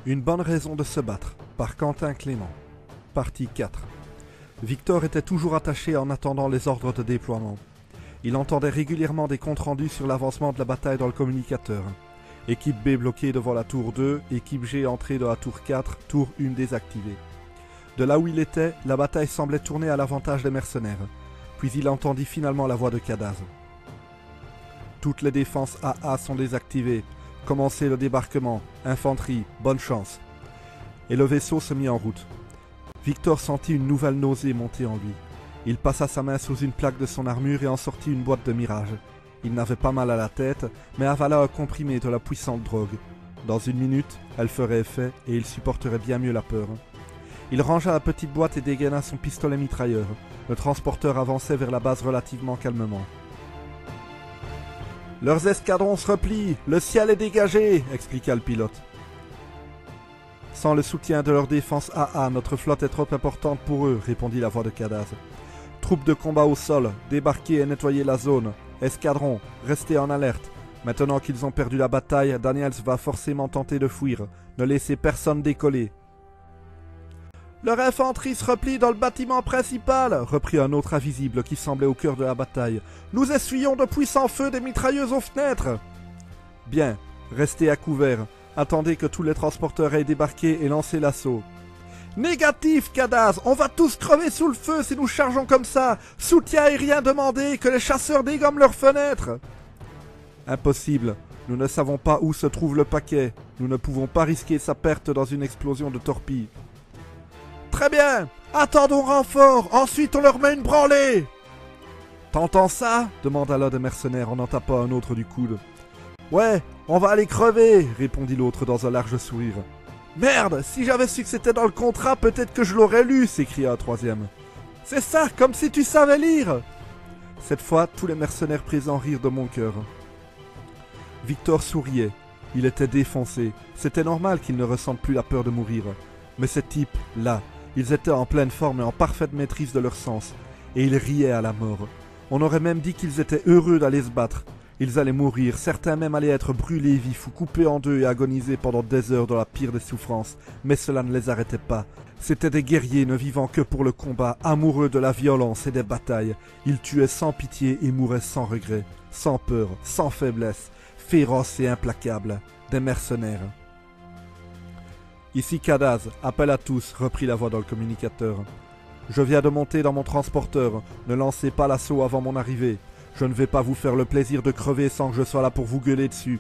Une bonne raison de se battre, par Quentin Clément. Partie 4. Victor était toujours attaché en attendant les ordres de déploiement. Il entendait régulièrement des comptes rendus sur l'avancement de la bataille dans le communicateur. Équipe B bloquée devant la tour 2, équipe G entrée dans la tour 4, tour 1 désactivée. De là où il était, la bataille semblait tourner à l'avantage des mercenaires. Puis il entendit finalement la voix de Cadaz. Toutes les défenses AA sont désactivées. Commencez le débarquement. Infanterie, bonne chance. Et le vaisseau se mit en route. Victor sentit une nouvelle nausée monter en lui. Il passa sa main sous une plaque de son armure et en sortit une boîte de mirage. Il n'avait pas mal à la tête, mais avala un comprimé de la puissante drogue. Dans une minute, elle ferait effet et il supporterait bien mieux la peur. Il rangea la petite boîte et dégaina son pistolet mitrailleur. Le transporteur avançait vers la base relativement calmement. « Leurs escadrons se replient, le ciel est dégagé !» expliqua le pilote. « Sans le soutien de leur défense AA, notre flotte est trop importante pour eux, » répondit la voix de Cadaz. « Troupes de combat au sol, débarquez et nettoyez la zone. Escadron, restez en alerte. Maintenant qu'ils ont perdu la bataille, Daniels va forcément tenter de fuir. Ne laissez personne décoller. » « Leur infanterie se replie dans le bâtiment principal !» reprit un autre invisible qui semblait au cœur de la bataille. « Nous essuyons de puissants feux des mitrailleuses aux fenêtres !»« Bien, restez à couvert. Attendez que tous les transporteurs aient débarqué et lancé l'assaut. »« Négatif, Cadaz. On va tous crever sous le feu si nous chargeons comme ça. Soutien aérien demandé, que les chasseurs dégomment leurs fenêtres. »« Impossible. Nous ne savons pas où se trouve le paquet. Nous ne pouvons pas risquer sa perte dans une explosion de torpilles. »« Très bien. Attendons renfort. Ensuite on leur met une branlée. »« T'entends ça ?» demanda l'un des mercenaires en tapant un autre du coude. « Ouais, on va aller crever !» répondit l'autre dans un large sourire. « Merde, si j'avais su que c'était dans le contrat, peut-être que je l'aurais lu !» s'écria un troisième. « C'est ça, comme si tu savais lire !» Cette fois, tous les mercenaires présents rirent de mon cœur. Victor souriait. Il était défoncé. C'était normal qu'il ne ressente plus la peur de mourir. Mais ces types, là, ils étaient en pleine forme et en parfaite maîtrise de leurs sens. Et ils riaient à la mort. On aurait même dit qu'ils étaient heureux d'aller se battre. Ils allaient mourir, certains même allaient être brûlés vifs ou coupés en deux et agoniser pendant des heures dans la pire des souffrances. Mais cela ne les arrêtait pas. C'étaient des guerriers ne vivant que pour le combat, amoureux de la violence et des batailles. Ils tuaient sans pitié et mouraient sans regret, sans peur, sans faiblesse, féroces et implacables. Des mercenaires. « Ici Cadaz, appel à tous, reprit la voix dans le communicateur. Je viens de monter dans mon transporteur, ne lancez pas l'assaut avant mon arrivée. Je ne vais pas vous faire le plaisir de crever sans que je sois là pour vous gueuler dessus. »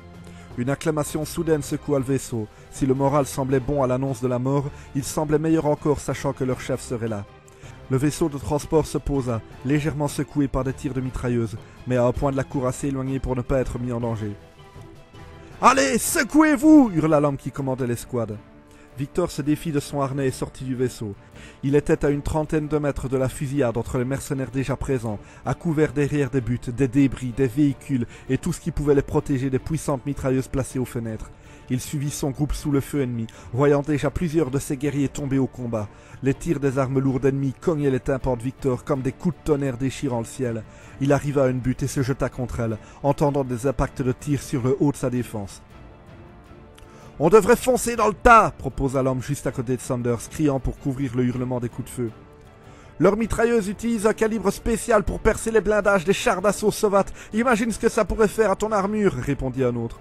Une acclamation soudaine secoua le vaisseau. Si le moral semblait bon à l'annonce de la mort, il semblait meilleur encore sachant que leur chef serait là. Le vaisseau de transport se posa, légèrement secoué par des tirs de mitrailleuses, mais à un point de la cour assez éloigné pour ne pas être mis en danger. « Allez, secouez-vous » hurla l'homme qui commandait l'escouade. Victor se défit de son harnais et sortit du vaisseau. Il était à une trentaine de mètres de la fusillade entre les mercenaires déjà présents, à couvert derrière des buttes, des débris, des véhicules et tout ce qui pouvait les protéger des puissantes mitrailleuses placées aux fenêtres. Il suivit son groupe sous le feu ennemi, voyant déjà plusieurs de ses guerriers tomber au combat. Les tirs des armes lourdes ennemies cognaient les tympans de Victor comme des coups de tonnerre déchirant le ciel. Il arriva à une butte et se jeta contre elle, entendant des impacts de tirs sur le haut de sa défense. « On devrait foncer dans le tas !» proposa l'homme juste à côté de Sanders, criant pour couvrir le hurlement des coups de feu. « Leurs mitrailleuses utilisent un calibre spécial pour percer les blindages des chars d'assaut sovates. Imagine ce que ça pourrait faire à ton armure !» répondit un autre.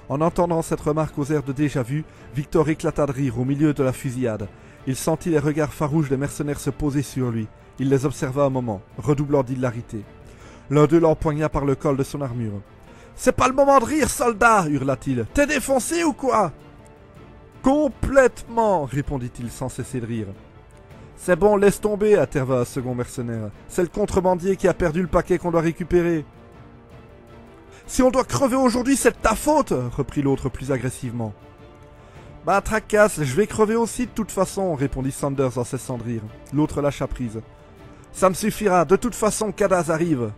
En entendant cette remarque aux airs de déjà-vu, Victor éclata de rire au milieu de la fusillade. Il sentit les regards farouches des mercenaires se poser sur lui. Il les observa un moment, redoublant d'hilarité. L'un d'eux l'empoigna par le col de son armure. « C'est pas le moment de rire, soldat !» hurla-t-il. « T'es défoncé ou quoi ?» « Complètement !» répondit-il sans cesser de rire. « C'est bon, laisse tomber !» intervint un second mercenaire. « C'est le contrebandier qui a perdu le paquet qu'on doit récupérer. »« Si on doit crever aujourd'hui, c'est de ta faute !» reprit l'autre plus agressivement. « Bah, tracasse, je vais crever aussi de toute façon !» répondit Sanders en cessant de rire. L'autre lâcha prise. « Ça me suffira, de toute façon, Cadaz arrive !»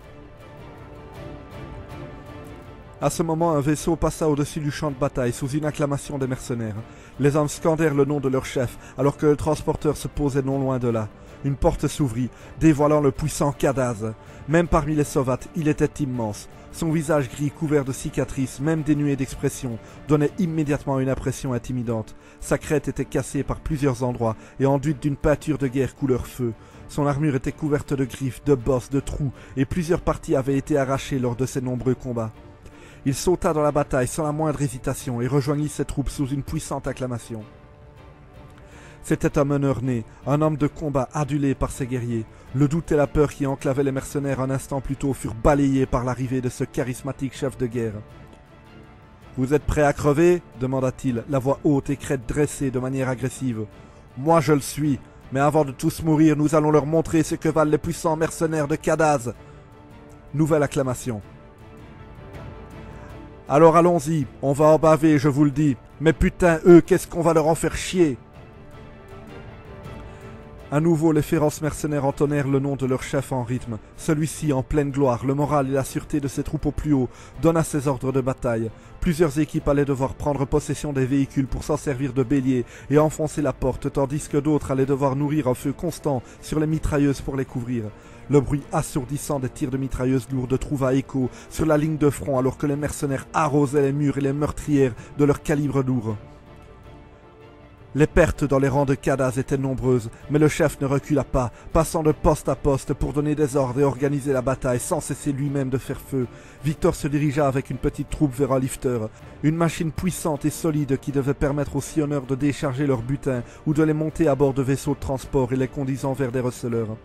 À ce moment, un vaisseau passa au-dessus du champ de bataille sous une acclamation des mercenaires. Les hommes scandèrent le nom de leur chef, alors que le transporteur se posait non loin de là. Une porte s'ouvrit, dévoilant le puissant Cadaz. Même parmi les sovates, il était immense. Son visage gris couvert de cicatrices, même dénué d'expression, donnait immédiatement une impression intimidante. Sa crête était cassée par plusieurs endroits et enduite d'une peinture de guerre couleur feu. Son armure était couverte de griffes, de bosses, de trous, et plusieurs parties avaient été arrachées lors de ses nombreux combats. Il sauta dans la bataille sans la moindre hésitation et rejoignit ses troupes sous une puissante acclamation. C'était un meneur né, un homme de combat adulé par ses guerriers. Le doute et la peur qui enclavaient les mercenaires un instant plus tôt furent balayés par l'arrivée de ce charismatique chef de guerre. « Vous êtes prêts à crever » demanda-t-il, la voix haute et crête dressée de manière agressive. « Moi je le suis, mais avant de tous mourir, nous allons leur montrer ce que valent les puissants mercenaires de Kadaz. » Nouvelle acclamation. « Alors allons-y, on va en baver, je vous le dis. Mais putain, eux, qu'est-ce qu'on va leur en faire chier ?» À nouveau, les féroces mercenaires entonnèrent le nom de leur chef en rythme. Celui-ci, en pleine gloire, le moral et la sûreté de ses troupes au plus haut, donna ses ordres de bataille. Plusieurs équipes allaient devoir prendre possession des véhicules pour s'en servir de béliers et enfoncer la porte, tandis que d'autres allaient devoir nourrir un feu constant sur les mitrailleuses pour les couvrir. Le bruit assourdissant des tirs de mitrailleuses lourdes trouva écho sur la ligne de front alors que les mercenaires arrosaient les murs et les meurtrières de leur calibre lourd. Les pertes dans les rangs de Kadaz étaient nombreuses, mais le chef ne recula pas, passant de poste à poste pour donner des ordres et organiser la bataille sans cesser lui-même de faire feu. Victor se dirigea avec une petite troupe vers un lifter, une machine puissante et solide qui devait permettre aux sillonneurs de décharger leurs butins ou de les monter à bord de vaisseaux de transport et les conduisant vers des receleurs.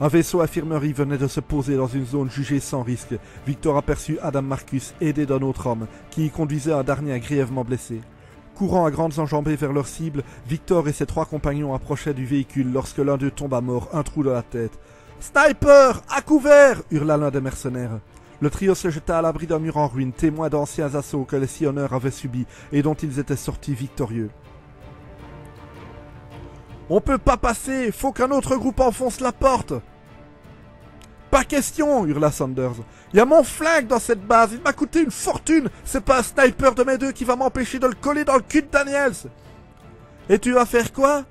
Un vaisseau infirmerie venait de se poser dans une zone jugée sans risque. Victor aperçut Adam Marcus aidé d'un autre homme, qui y conduisait un dernier grièvement blessé. Courant à grandes enjambées vers leur cible, Victor et ses trois compagnons approchaient du véhicule lorsque l'un d'eux tomba mort, un trou dans la tête. « Sniper! À couvert !» hurla l'un des mercenaires. Le trio se jeta à l'abri d'un mur en ruine, témoin d'anciens assauts que les sillonneurs avaient subis et dont ils étaient sortis victorieux. « On peut pas passer! Faut qu'un autre groupe enfonce la porte !»« Pas question !» hurla Sanders. « Y a mon flingue dans cette base, il m'a coûté une fortune. C'est pas un sniper de mes deux qui va m'empêcher de le coller dans le cul de Daniels. »« Et tu vas faire quoi ?»«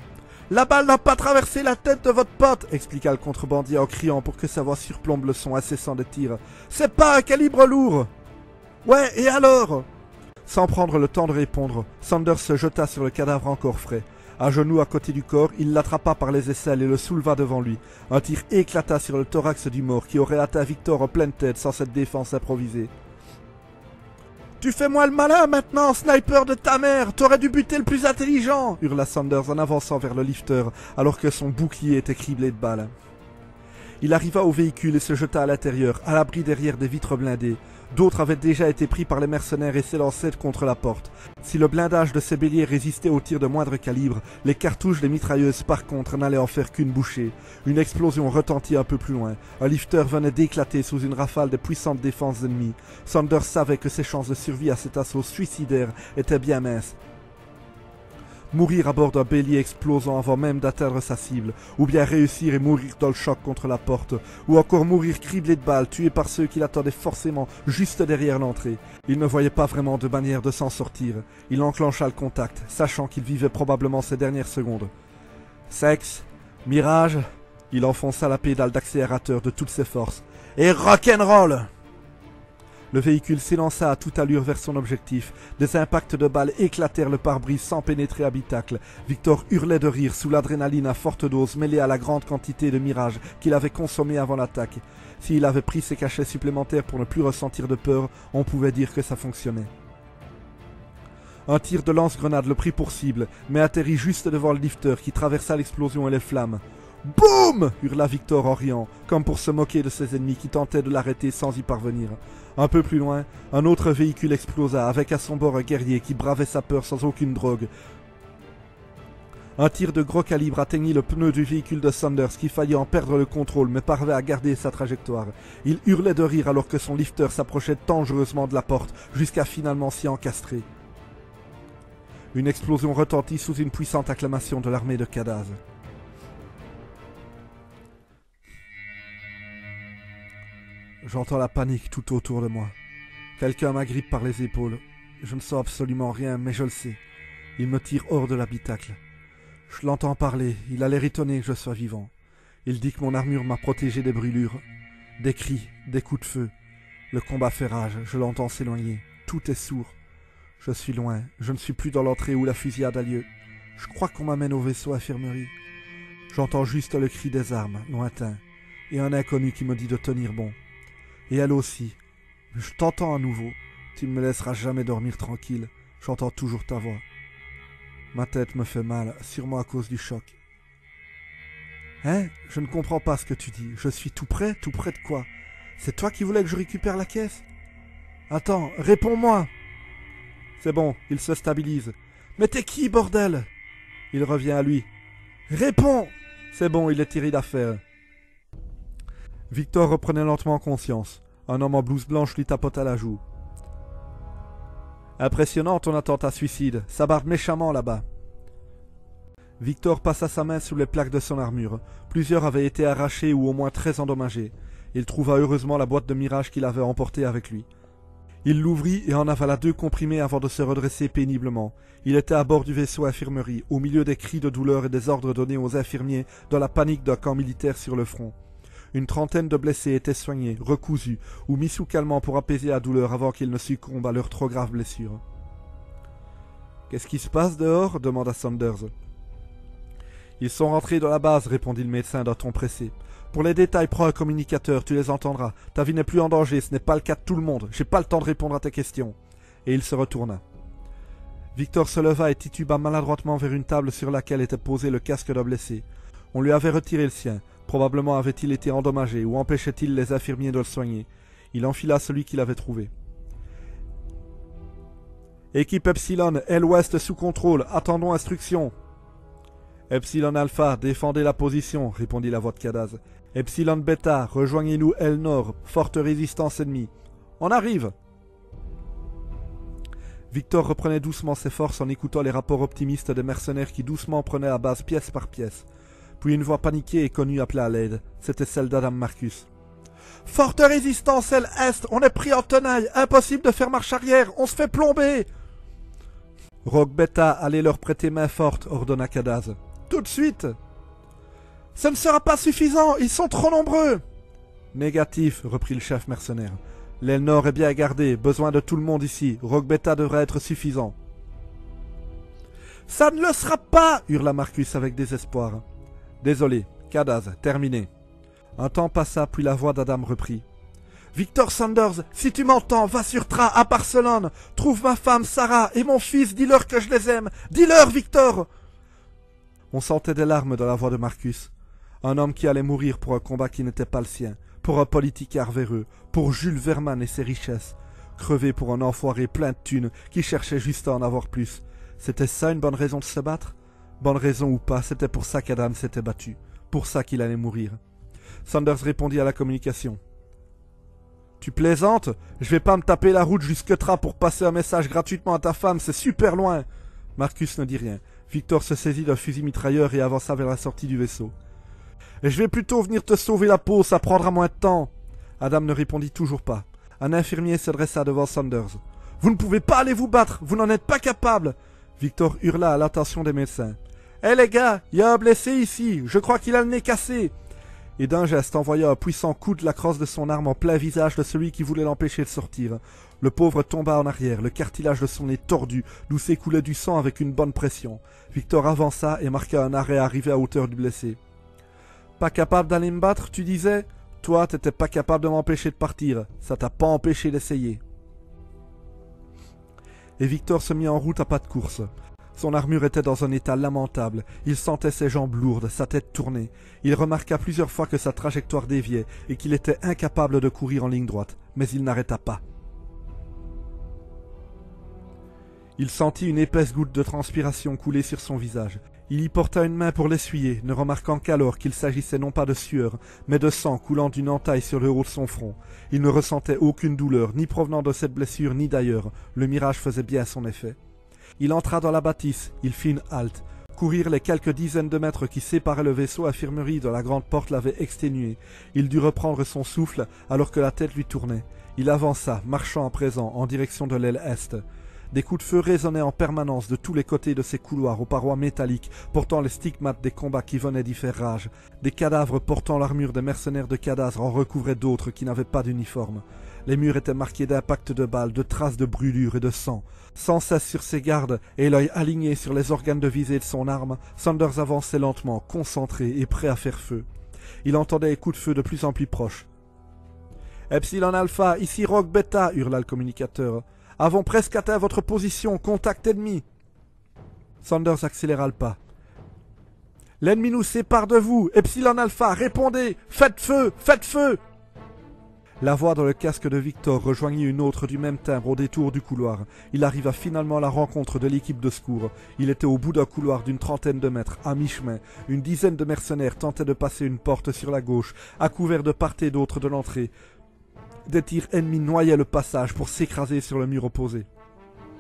La balle n'a pas traversé la tête de votre pote, » expliqua le contrebandier en criant pour que sa voix surplombe le son incessant des tirs. « C'est pas un calibre lourd !»« Ouais, et alors ?» Sans prendre le temps de répondre, Sanders se jeta sur le cadavre encore frais. À genoux à côté du corps, il l'attrapa par les aisselles et le souleva devant lui. Un tir éclata sur le thorax du mort qui aurait atteint Victor en pleine tête sans cette défense improvisée. « Tu fais moi le malin maintenant, sniper de ta mère! T'aurais dû buter le plus intelligent !» hurla Sanders en avançant vers le lifter alors que son bouclier était criblé de balles. Il arriva au véhicule et se jeta à l'intérieur, à l'abri derrière des vitres blindées. D'autres avaient déjà été pris par les mercenaires et s'élançaient contre la porte. Si le blindage de ces béliers résistait aux tirs de moindre calibre, les cartouches des mitrailleuses par contre n'allaient en faire qu'une bouchée. Une explosion retentit un peu plus loin. Un lifter venait d'éclater sous une rafale des puissantes défenses ennemies. Sanders savait que ses chances de survie à cet assaut suicidaire étaient bien minces. Mourir à bord d'un bélier explosant avant même d'atteindre sa cible, ou bien réussir et mourir dans le choc contre la porte, ou encore mourir criblé de balles, tué par ceux qui l'attendaient forcément juste derrière l'entrée. Il ne voyait pas vraiment de manière de s'en sortir. Il enclencha le contact, sachant qu'il vivait probablement ses dernières secondes. Sexe, mirage, il enfonça la pédale d'accélérateur de toutes ses forces. Et rock'n'roll! Le véhicule s'élança à toute allure vers son objectif. Des impacts de balles éclatèrent le pare-brise sans pénétrer habitacle. Victor hurlait de rire sous l'adrénaline à forte dose mêlée à la grande quantité de mirage qu'il avait consommé avant l'attaque. S'il avait pris ses cachets supplémentaires pour ne plus ressentir de peur, on pouvait dire que ça fonctionnait. Un tir de lance-grenade le prit pour cible, mais atterrit juste devant le lifter qui traversa l'explosion et les flammes. Boum! Hurla Victor en riant, comme pour se moquer de ses ennemis qui tentaient de l'arrêter sans y parvenir. Un peu plus loin, un autre véhicule explosa, avec à son bord un guerrier qui bravait sa peur sans aucune drogue. Un tir de gros calibre atteignit le pneu du véhicule de Sanders qui faillit en perdre le contrôle mais parvint à garder sa trajectoire. Il hurlait de rire alors que son lifter s'approchait dangereusement de la porte, jusqu'à finalement s'y encastrer. Une explosion retentit sous une puissante acclamation de l'armée de Kadaz. J'entends la panique tout autour de moi. Quelqu'un m'agrippe par les épaules. Je ne sens absolument rien, mais je le sais. Il me tire hors de l'habitacle. Je l'entends parler. Il a l'air étonné que je sois vivant. Il dit que mon armure m'a protégé des brûlures, des cris, des coups de feu. Le combat fait rage, je l'entends s'éloigner. Tout est sourd. Je suis loin, je ne suis plus dans l'entrée où la fusillade a lieu. Je crois qu'on m'amène au vaisseau infirmerie. J'entends juste le cri des armes, lointain, et un inconnu qui me dit de tenir bon. Et elle aussi. Je t'entends à nouveau. Tu ne me laisseras jamais dormir tranquille. J'entends toujours ta voix. Ma tête me fait mal, sûrement à cause du choc. Hein? Je ne comprends pas ce que tu dis. Je suis tout près de quoi? C'est toi qui voulais que je récupère la caisse? Attends, réponds-moi! C'est bon, il se stabilise. Mais t'es qui, bordel? Il revient à lui. Réponds! C'est bon, il est tiré d'affaire. Victor reprenait lentement conscience. Un homme en blouse blanche lui tapota la joue. Impressionnant ton attentat suicide, ça barde méchamment là-bas. Victor passa sa main sous les plaques de son armure. Plusieurs avaient été arrachés ou au moins très endommagés. Il trouva heureusement la boîte de mirage qu'il avait emportée avec lui. Il l'ouvrit et en avala 2 comprimés avant de se redresser péniblement. Il était à bord du vaisseau infirmerie, au milieu des cris de douleur et des ordres donnés aux infirmiers dans la panique d'un camp militaire sur le front. Une trentaine de blessés étaient soignés, recousus, ou mis sous calmant pour apaiser la douleur avant qu'ils ne succombent à leurs trop graves blessures. « Qu'est-ce qui se passe dehors » demanda Sanders. « Ils sont rentrés dans la base » répondit le médecin d'un ton pressé. « Pour les détails, prends un communicateur, tu les entendras. Ta vie n'est plus en danger, ce n'est pas le cas de tout le monde. J'ai pas le temps de répondre à tes questions. » Et il se retourna. Victor se leva et tituba maladroitement vers une table sur laquelle était posé le casque d'un blessé. On lui avait retiré le sien. Probablement avait-il été endommagé ou empêchait-il les infirmiers de le soigner. Il enfila celui qu'il avait trouvé. « Équipe Epsilon, aile ouest sous contrôle, attendons instruction. »« Epsilon Alpha, défendez la position, » répondit la voix de Cadaz. « Epsilon Beta, rejoignez-nous aile nord, forte résistance ennemie. On arrive !» Victor reprenait doucement ses forces en écoutant les rapports optimistes des mercenaires qui doucement prenaient la base pièce par pièce. Puis une voix paniquée et connue appela à l'aide. C'était celle d'Adam Marcus. « Forte résistance, aile est, on est pris en tenaille, impossible de faire marche arrière, on se fait plomber !» Rogue Beta, allez leur prêter main forte, ordonna Cadaz. « Tout de suite !»« Ce ne sera pas suffisant, ils sont trop nombreux !»« Négatif, reprit le chef mercenaire. L'aile nord est bien gardée, besoin de tout le monde ici, Rogue Beta devrait être suffisant. »« Ça ne le sera pas !» hurla Marcus avec désespoir. Désolé, Cadaz, terminé. Un temps passa, puis la voix d'Adam reprit. Victor Sanders, si tu m'entends, va sur Tra, à Barcelone. Trouve ma femme, Sarah, et mon fils, dis-leur que je les aime. Dis-leur, Victor! On sentait des larmes dans la voix de Marcus. Un homme qui allait mourir pour un combat qui n'était pas le sien, pour un politicard véreux, pour Jules Verman et ses richesses. Crever pour un enfoiré plein de thunes qui cherchait juste à en avoir plus. C'était ça une bonne raison de se battre? Bonne raison ou pas, c'était pour ça qu'Adam s'était battu. Pour ça qu'il allait mourir. Sanders répondit à la communication. « Tu plaisantes? Je vais pas me taper la route jusque Tra pour passer un message gratuitement à ta femme, c'est super loin !» Marcus ne dit rien. Victor se saisit d'un fusil mitrailleur et avança vers la sortie du vaisseau. « Et je vais plutôt venir te sauver la peau, ça prendra moins de temps !» Adam ne répondit toujours pas. Un infirmier se dressa devant Sanders. « Vous ne pouvez pas aller vous battre, vous n'en êtes pas capable !» Victor hurla à l'attention des médecins. « Hé les gars, il y a un blessé ici, je crois qu'il a le nez cassé !» Et d'un geste envoya un puissant coup de la crosse de son arme en plein visage de celui qui voulait l'empêcher de sortir. Le pauvre tomba en arrière, le cartilage de son nez tordu, d'où s'écoulait du sang avec une bonne pression. Victor avança et marqua un arrêt arrivé à hauteur du blessé. « Pas capable d'aller me battre, tu disais? Toi, t'étais pas capable de m'empêcher de partir, ça t'a pas empêché d'essayer. » Et Victor se mit en route à pas de course. Son armure était dans un état lamentable, il sentait ses jambes lourdes, sa tête tournée. Il remarqua plusieurs fois que sa trajectoire déviait et qu'il était incapable de courir en ligne droite, mais il n'arrêta pas. Il sentit une épaisse goutte de transpiration couler sur son visage. Il y porta une main pour l'essuyer, ne remarquant qu'alors qu'il s'agissait non pas de sueur, mais de sang coulant d'une entaille sur le haut de son front. Il ne ressentait aucune douleur, ni provenant de cette blessure, ni d'ailleurs. Le mirage faisait bien son effet. Il entra dans la bâtisse, il fit une halte. Courir les quelques dizaines de mètres qui séparaient le vaisseau infirmerie de la grande porte l'avait exténué. Il dut reprendre son souffle alors que la tête lui tournait. Il avança, marchant à présent, en direction de l'aile est. Des coups de feu résonnaient en permanence de tous les côtés de ces couloirs aux parois métalliques, portant les stigmates des combats qui venaient d'y faire rage. Des cadavres portant l'armure des mercenaires de Cadasre en recouvraient d'autres qui n'avaient pas d'uniforme. Les murs étaient marqués d'impacts de balles, de traces de brûlures et de sang. Sans cesse sur ses gardes et l'œil aligné sur les organes de visée de son arme, Sanders avançait lentement, concentré et prêt à faire feu. Il entendait les coups de feu de plus en plus proches. « Epsilon Alpha, ici Rogue Beta » hurla le communicateur. « Avons presque atteint votre position, contact ennemi !» Sanders accéléra le pas. « L'ennemi nous sépare de vous. Epsilon Alpha, répondez. Faites feu. Faites feu !» La voix dans le casque de Victor rejoignit une autre du même timbre au détour du couloir. Il arriva finalement à la rencontre de l'équipe de secours. Il était au bout d'un couloir d'une trentaine de mètres, à mi-chemin. Une dizaine de mercenaires tentaient de passer une porte sur la gauche, à couvert de part et d'autre de l'entrée. Des tirs ennemis noyaient le passage pour s'écraser sur le mur opposé.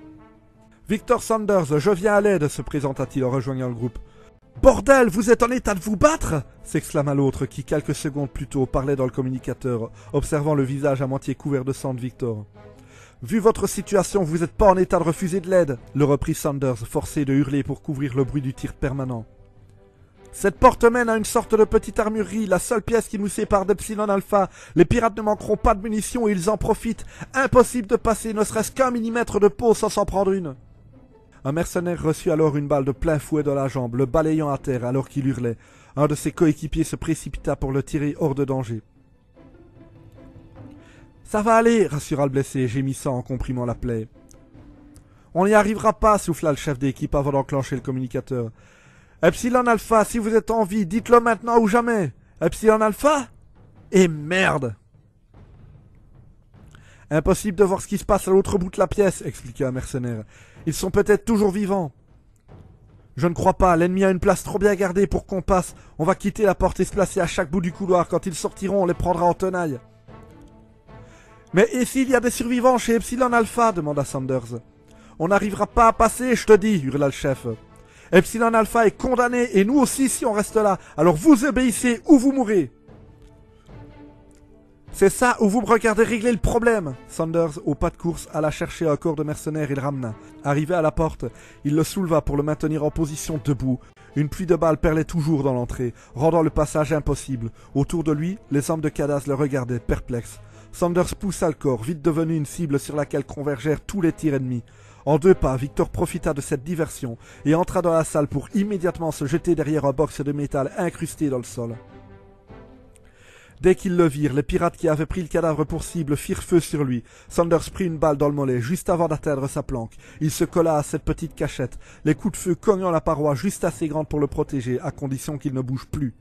« Victor Sanders, je viens à l'aide » se présenta-t-il en rejoignant le groupe. « Bordel, vous êtes en état de vous battre » s'exclama l'autre qui, quelques secondes plus tôt, parlait dans le communicateur, observant le visage à moitié couvert de sang de Victor. « Vu votre situation, vous n'êtes pas en état de refuser de l'aide » le reprit Sanders, forcé de hurler pour couvrir le bruit du tir permanent. « Cette porte mène à une sorte de petite armurerie, la seule pièce qui nous sépare d'Epsilon Alpha. Les pirates ne manqueront pas de munitions et ils en profitent. Impossible de passer ne serait-ce qu'un millimètre de peau sans s'en prendre une. » Un mercenaire reçut alors une balle de plein fouet dans la jambe, le balayant à terre alors qu'il hurlait. Un de ses coéquipiers se précipita pour le tirer hors de danger. « Ça va aller » rassura le blessé, gémissant en comprimant la plaie. « On n'y arrivera pas » souffla le chef d'équipe avant d'enclencher le communicateur. « Epsilon Alpha, si vous êtes en vie, dites-le maintenant ou jamais. Epsilon Alpha ? Et merde !»« Impossible de voir ce qui se passe à l'autre bout de la pièce » expliqua un mercenaire. « Ils sont peut-être toujours vivants. »« Je ne crois pas, l'ennemi a une place trop bien gardée pour qu'on passe. On va quitter la porte et se placer à chaque bout du couloir. Quand ils sortiront, on les prendra en tenaille. »« Mais et s'il y a des survivants chez Epsilon Alpha ?» demanda Sanders. « On n'arrivera pas à passer, je te dis » hurla le chef. « Epsilon Alpha est condamné et nous aussi si on reste là. Alors vous obéissez ou vous mourrez. » « C'est ça ou vous me regardez régler le problème !» Sanders, au pas de course, alla chercher un corps de mercenaire et le ramena. Arrivé à la porte, il le souleva pour le maintenir en position debout. Une pluie de balles perlait toujours dans l'entrée, rendant le passage impossible. Autour de lui, les hommes de Cadaz le regardaient, perplexes. Sanders poussa le corps, vite devenu une cible sur laquelle convergèrent tous les tirs ennemis. En 2 pas, Victor profita de cette diversion et entra dans la salle pour immédiatement se jeter derrière un box de métal incrusté dans le sol. Dès qu'ils le virent, les pirates qui avaient pris le cadavre pour cible firent feu sur lui. Sanders prit une balle dans le mollet juste avant d'atteindre sa planque. Il se colla à cette petite cachette, les coups de feu cognant la paroi juste assez grande pour le protéger, à condition qu'il ne bouge plus.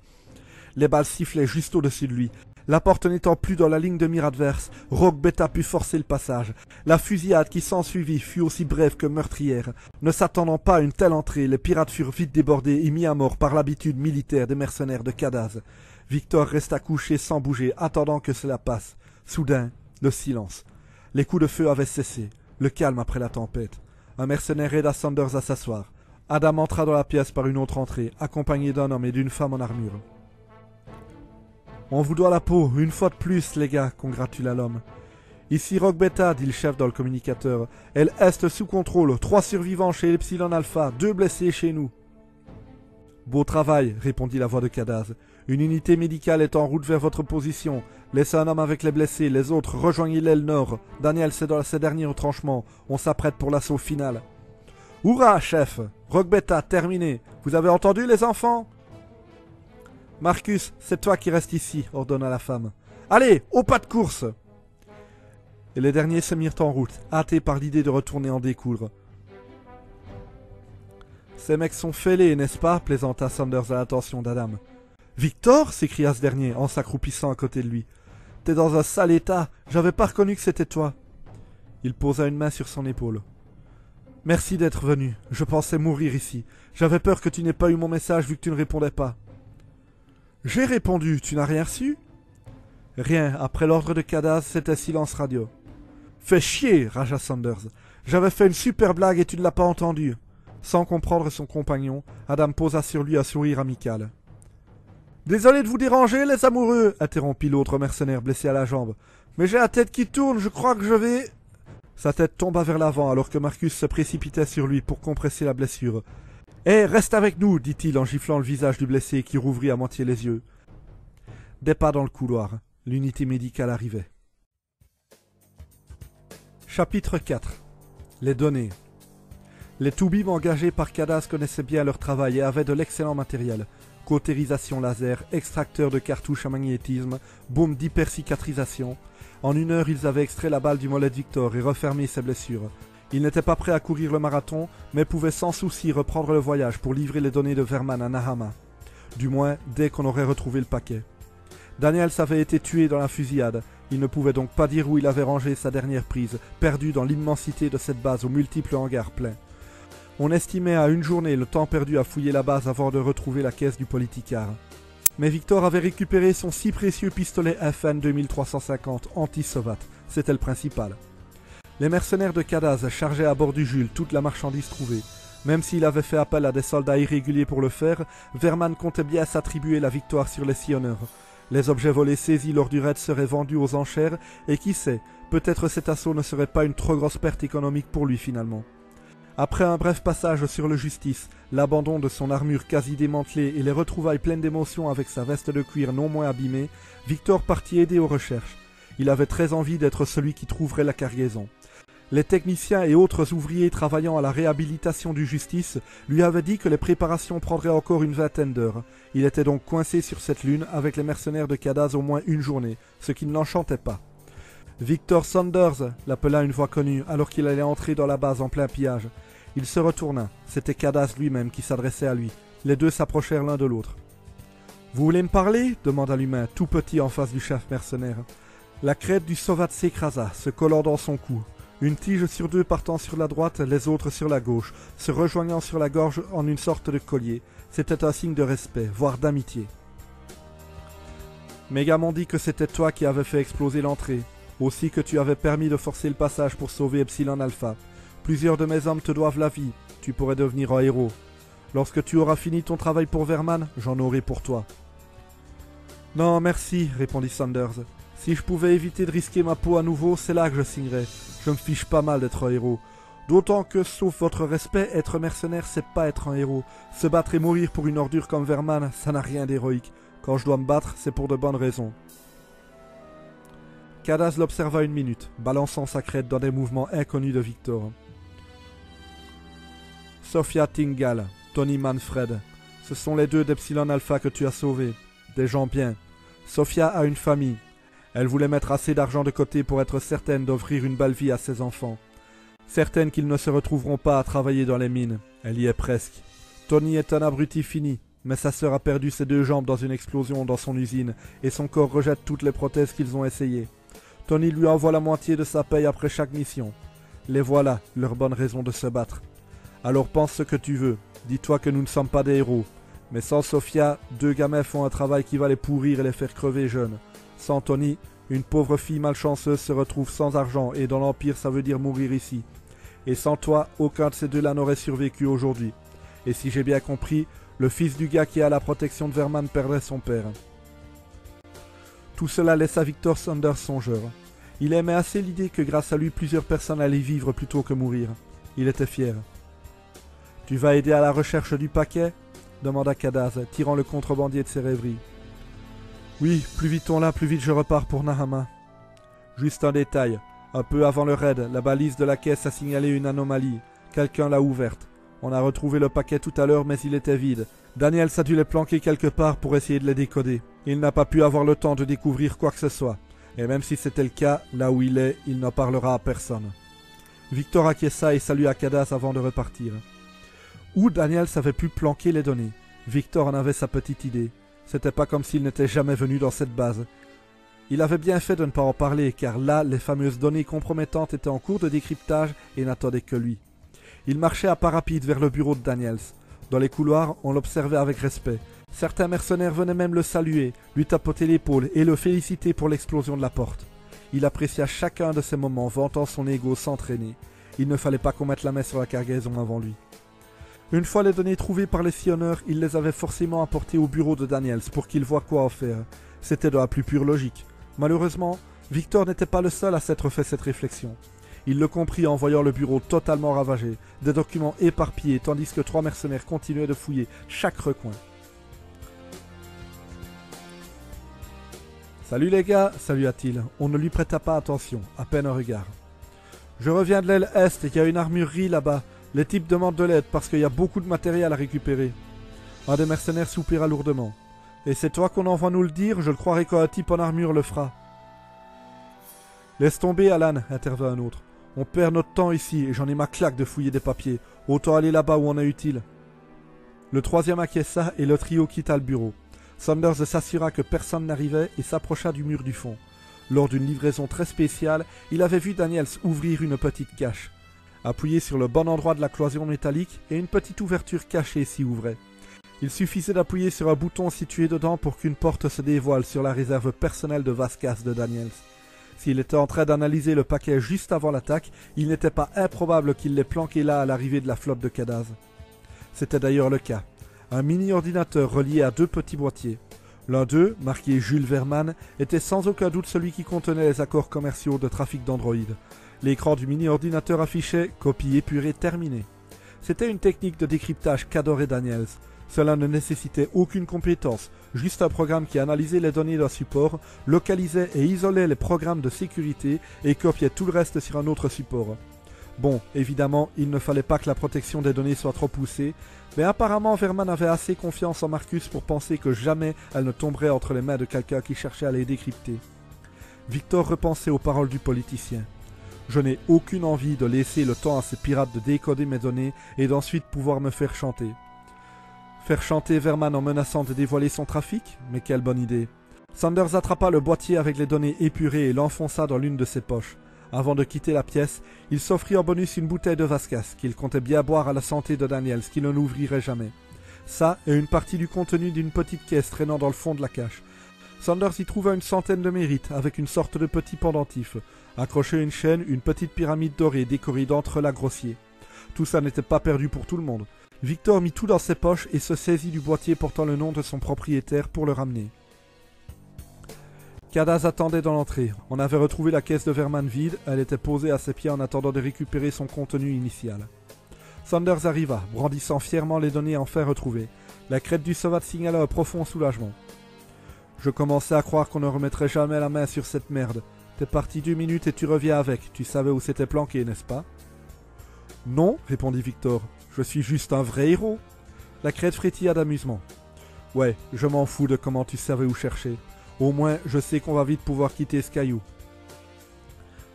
Les balles sifflaient juste au-dessus de lui. La porte n'étant plus dans la ligne de mire adverse, Rogue Beta put forcer le passage. La fusillade qui s'ensuivit fut aussi brève que meurtrière. Ne s'attendant pas à une telle entrée, les pirates furent vite débordés et mis à mort par l'habitude militaire des mercenaires de Cadaz. Victor resta couché sans bouger, attendant que cela passe. Soudain, le silence. Les coups de feu avaient cessé. Le calme après la tempête. Un mercenaire aida Sanders à s'asseoir. Adam entra dans la pièce par une autre entrée, accompagné d'un homme et d'une femme en armure. « On vous doit la peau, une fois de plus, les gars », congratula l'homme. « Ici Rogue Beta », dit le chef dans le communicateur. « Elle est sous contrôle. 3 survivants chez Epsilon Alpha, 2 blessés chez nous. » « Beau travail », répondit la voix de Cadaz. « Une unité médicale est en route vers votre position. Laissez un homme avec les blessés, les autres rejoignez l'aile nord. Daniel, c'est dans ces derniers retranchements. On s'apprête pour l'assaut final. »« Hurrah, chef ! Rogue Beta, terminé. Vous avez entendu, les enfants ?»« Marcus, c'est toi qui restes ici, » ordonna la femme. « Allez, au pas de course !» Et les derniers se mirent en route, hâtés par l'idée de retourner en découdre. « Ces mecs sont fêlés, n'est-ce pas ?» plaisanta Sanders à l'attention d'Adam. « Victor » s'écria ce dernier, en s'accroupissant à côté de lui. « T'es dans un sale état, j'avais pas reconnu que c'était toi. » Il posa une main sur son épaule. « Merci d'être venu, je pensais mourir ici. J'avais peur que tu n'aies pas eu mon message vu que tu ne répondais pas. »« J'ai répondu, tu n'as rien reçu ?»« Rien, après l'ordre de Cadaz, c'était silence radio. »« Fais chier !» ragea Sanders. « J'avais fait une super blague et tu ne l'as pas entendu. » Sans comprendre son compagnon, Adam posa sur lui un sourire amical. « Désolé de vous déranger, les amoureux !» interrompit l'autre mercenaire blessé à la jambe. « Mais j'ai la tête qui tourne, je crois que je vais... » Sa tête tomba vers l'avant alors que Marcus se précipitait sur lui pour compresser la blessure. « Hé, reste avec nous !» dit-il en giflant le visage du blessé qui rouvrit à moitié les yeux. Des pas dans le couloir. L'unité médicale arrivait. Chapitre 4. Les données. Les Toubibs engagés par Cadaz connaissaient bien leur travail et avaient de l'excellent matériel. Cautérisation laser, extracteur de cartouches à magnétisme, baume d'hypercicatrisation. En 1 heure, ils avaient extrait la balle du mollet de Victor et refermé ses blessures. Ils n'étaient pas prêts à courir le marathon, mais pouvaient sans souci reprendre le voyage pour livrer les données de Verman à Nahama. Du moins, dès qu'on aurait retrouvé le paquet. Daniels avait été tué dans la fusillade. Il ne pouvait donc pas dire où il avait rangé sa dernière prise, perdue dans l'immensité de cette base aux multiples hangars pleins. On estimait à 1 journée le temps perdu à fouiller la base avant de retrouver la caisse du politicard. Mais Victor avait récupéré son si précieux pistolet FN 2350 anti-Sovat. C'était le principal. Les mercenaires de Cadaz chargeaient à bord du Jules toute la marchandise trouvée. Même s'il avait fait appel à des soldats irréguliers pour le faire, Verman comptait bien s'attribuer la victoire sur les Sillonneurs. Les objets volés saisis lors du raid seraient vendus aux enchères, et qui sait, peut-être cet assaut ne serait pas une trop grosse perte économique pour lui finalement. Après un bref passage sur le Justice, l'abandon de son armure quasi démantelée et les retrouvailles pleines d'émotions avec sa veste de cuir non moins abîmée, Victor partit aider aux recherches. Il avait très envie d'être celui qui trouverait la cargaison. Les techniciens et autres ouvriers travaillant à la réhabilitation du Justice lui avaient dit que les préparations prendraient encore une 20aine d'heures. Il était donc coincé sur cette lune avec les mercenaires de Cadaz au moins 1 journée, ce qui ne l'enchantait pas. Victor Saunders, l'appela une voix connue alors qu'il allait entrer dans la base en plein pillage. Il se retourna, c'était Cadaz lui-même qui s'adressait à lui. Les deux s'approchèrent l'un de l'autre. « Vous voulez me parler ?» demanda l'humain, tout petit en face du chef mercenaire. La crête du Sovat s'écrasa, se collant dans son cou. Une tige sur 2 partant sur la droite, les autres sur la gauche, se rejoignant sur la gorge en une sorte de collier. C'était un signe de respect, voire d'amitié. Méga m'ont dit que c'était toi qui avais fait exploser l'entrée. Aussi que tu avais permis de forcer le passage pour sauver Epsilon Alpha. Plusieurs de mes hommes te doivent la vie. Tu pourrais devenir un héros. Lorsque tu auras fini ton travail pour Verman, j'en aurai pour toi. Non, merci, répondit Saunders. Si je pouvais éviter de risquer ma peau à nouveau, c'est là que je signerais. Je me fiche pas mal d'être un héros. D'autant que, sauf votre respect, être mercenaire, c'est pas être un héros. Se battre et mourir pour une ordure comme Verman, ça n'a rien d'héroïque. Quand je dois me battre, c'est pour de bonnes raisons. Cadaz l'observa 1 minute, balançant sa crête dans des mouvements inconnus de Victor. Sophia Tingal, Tony Manfred, ce sont les 2 d'Epsilon Alpha que tu as sauvés. Des gens bien. Sophia a une famille. Elle voulait mettre assez d'argent de côté pour être certaine d'offrir une belle vie à ses enfants. Certaine qu'ils ne se retrouveront pas à travailler dans les mines. Elle y est presque. Tony est un abruti fini, mais sa sœur a perdu ses 2 jambes dans une explosion dans son usine, et son corps rejette toutes les prothèses qu'ils ont essayées. Tony lui envoie la moitié de sa paye après chaque mission. Les voilà, leurs bonnes raisons de se battre. Alors pense ce que tu veux. Dis-toi que nous ne sommes pas des héros. Mais sans Sophia, 2 gamins font un travail qui va les pourrir et les faire crever jeunes. Sans Tony, une pauvre fille malchanceuse se retrouve sans argent et dans l'Empire ça veut dire mourir ici. Et sans toi, aucun de ces 2-là n'aurait survécu aujourd'hui. Et si j'ai bien compris, le fils du gars qui a la protection de Verman perdrait son père. Tout cela laissa Victor Saunders songeur. Il aimait assez l'idée que grâce à lui plusieurs personnes allaient vivre plutôt que mourir. Il était fier. « Tu vas aider à la recherche du paquet ?» demanda Cadaz, tirant le contrebandier de ses rêveries. « Oui, plus vite on l'a, plus vite je repars pour Nahama. » Juste un détail. Un peu avant le raid, la balise de la caisse a signalé une anomalie. Quelqu'un l'a ouverte. On a retrouvé le paquet tout à l'heure, mais il était vide. Daniels a dû les planquer quelque part pour essayer de les décoder. Il n'a pas pu avoir le temps de découvrir quoi que ce soit. Et même si c'était le cas, là où il est, il n'en parlera à personne. Victor acquiesça et salua Cadaz avant de repartir. Où Daniels avait pu planquer les données? Victor en avait sa petite idée. C'était pas comme s'il n'était jamais venu dans cette base. Il avait bien fait de ne pas en parler, car là, les fameuses données compromettantes étaient en cours de décryptage et n'attendaient que lui. Il marchait à pas rapide vers le bureau de Daniels. Dans les couloirs, on l'observait avec respect. Certains mercenaires venaient même le saluer, lui tapoter l'épaule et le féliciter pour l'explosion de la porte. Il apprécia chacun de ces moments, vantant son ego s'entraîner. Il ne fallait pas qu'on mette la main sur la cargaison avant lui. Une fois les données trouvées par les sillonneurs, il les avait forcément apportées au bureau de Daniels pour qu'il voie quoi en faire. C'était de la plus pure logique. Malheureusement, Victor n'était pas le seul à s'être fait cette réflexion. Il le comprit en voyant le bureau totalement ravagé, des documents éparpillés, tandis que 3 mercenaires continuaient de fouiller chaque recoin. « Salut les gars !» salua-t-il. On ne lui prêta pas attention, à peine un regard. Je reviens de l'aile Est et il y a une armurerie là-bas. Les types demandent de l'aide parce qu'il y a beaucoup de matériel à récupérer. Un des mercenaires soupira lourdement. Et c'est toi qu'on envoie nous le dire, je le croirais qu'un type en armure le fera. Laisse tomber, Alan, intervint un autre. On perd notre temps ici et j'en ai ma claque de fouiller des papiers. Autant aller là-bas où on est utile. Le troisième acquiesça et le trio quitta le bureau. Saunders s'assura que personne n'arrivait et s'approcha du mur du fond. Lors d'une livraison très spéciale, il avait vu Daniels ouvrir une petite cache. Appuyé sur le bon endroit de la cloison métallique et une petite ouverture cachée s'y ouvrait. Il suffisait d'appuyer sur un bouton situé dedans pour qu'une porte se dévoile sur la réserve personnelle de Vasquez de Daniels. S'il était en train d'analyser le paquet juste avant l'attaque, il n'était pas improbable qu'il l'ait planqué là à l'arrivée de la flotte de Cadaz. C'était d'ailleurs le cas. Un mini-ordinateur relié à deux petits boîtiers. L'un d'eux, marqué Jules Verman, était sans aucun doute celui qui contenait les accords commerciaux de trafic d'androïdes. L'écran du mini-ordinateur affichait « Copie épurée terminée ». C'était une technique de décryptage qu'adorait Daniels. Cela ne nécessitait aucune compétence, juste un programme qui analysait les données d'un support, localisait et isolait les programmes de sécurité et copiait tout le reste sur un autre support. Bon, évidemment, il ne fallait pas que la protection des données soit trop poussée, mais apparemment Verman avait assez confiance en Marcus pour penser que jamais elle ne tomberait entre les mains de quelqu'un qui cherchait à les décrypter. Victor repensait aux paroles du politicien. Je n'ai aucune envie de laisser le temps à ces pirates de décoder mes données et d'ensuite pouvoir me faire chanter. Faire chanter Verman en menaçant de dévoiler son trafic? Mais quelle bonne idée. Saunders attrapa le boîtier avec les données épurées et l'enfonça dans l'une de ses poches. Avant de quitter la pièce, il s'offrit en bonus une bouteille de Vasquez qu'il comptait bien boire à la santé de Daniels qui ne l'ouvrirait jamais. Ça et une partie du contenu d'une petite caisse traînant dans le fond de la cache. Saunders y trouva une centaine de mérites avec une sorte de petit pendentif. Accroché à une chaîne, une petite pyramide dorée décorée d'entrelacs grossiers. Tout ça n'était pas perdu pour tout le monde. Victor mit tout dans ses poches et se saisit du boîtier portant le nom de son propriétaire pour le ramener. Cadaz attendait dans l'entrée. On avait retrouvé la caisse de Verman vide, elle était posée à ses pieds en attendant de récupérer son contenu initial. Saunders arriva, brandissant fièrement les données enfin retrouvées. La crête du Sovat signala un profond soulagement. Je commençais à croire qu'on ne remettrait jamais la main sur cette merde. T'es parti 2 minutes et tu reviens avec. Tu savais où c'était planqué, n'est-ce pas? Non, répondit Victor. Je suis juste un vrai héros. La crête frétilla d'amusement. Ouais, je m'en fous de comment tu savais où chercher. Au moins, je sais qu'on va vite pouvoir quitter ce caillou.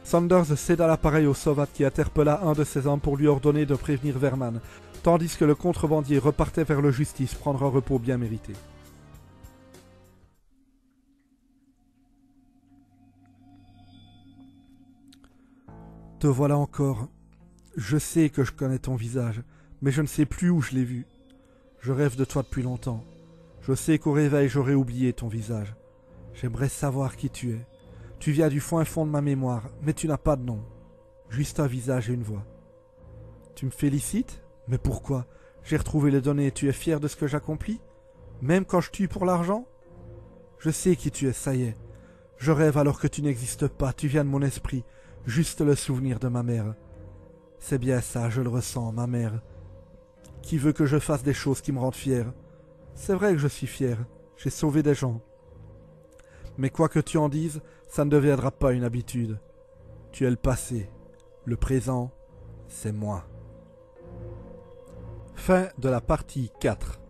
Saunders céda l'appareil au Sovat qui interpella un de ses hommes pour lui ordonner de prévenir Verman, tandis que le contrebandier repartait vers le justice prendre un repos bien mérité. Te voilà encore. Je sais que je connais ton visage, mais je ne sais plus où je l'ai vu. Je rêve de toi depuis longtemps. Je sais qu'au réveil j'aurais oublié ton visage. J'aimerais savoir qui tu es. Tu viens du fin fond de ma mémoire, mais tu n'as pas de nom. Juste un visage et une voix. Tu me félicites? Mais pourquoi? J'ai retrouvé les données et tu es fier de ce que j'accomplis? Même quand je tue pour l'argent? Je sais qui tu es, ça y est. Je rêve alors que tu n'existes pas, tu viens de mon esprit. Juste le souvenir de ma mère. C'est bien ça, je le ressens, ma mère. Qui veut que je fasse des choses qui me rendent fier? C'est vrai que je suis fier. J'ai sauvé des gens. Mais quoi que tu en dises, ça ne deviendra pas une habitude. Tu es le passé. Le présent, c'est moi. Fin de la partie 4.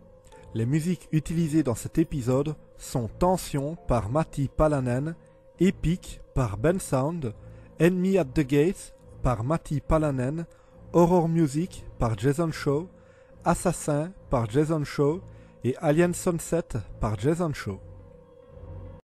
Les musiques utilisées dans cet épisode sont Tension par Matti Palanen, Epic par Ben Sound, Enemy at the Gates par Matti Palanen, Horror Music par Jason Shaw, Assassin par Jason Shaw et Alien Sunset par Jason Shaw.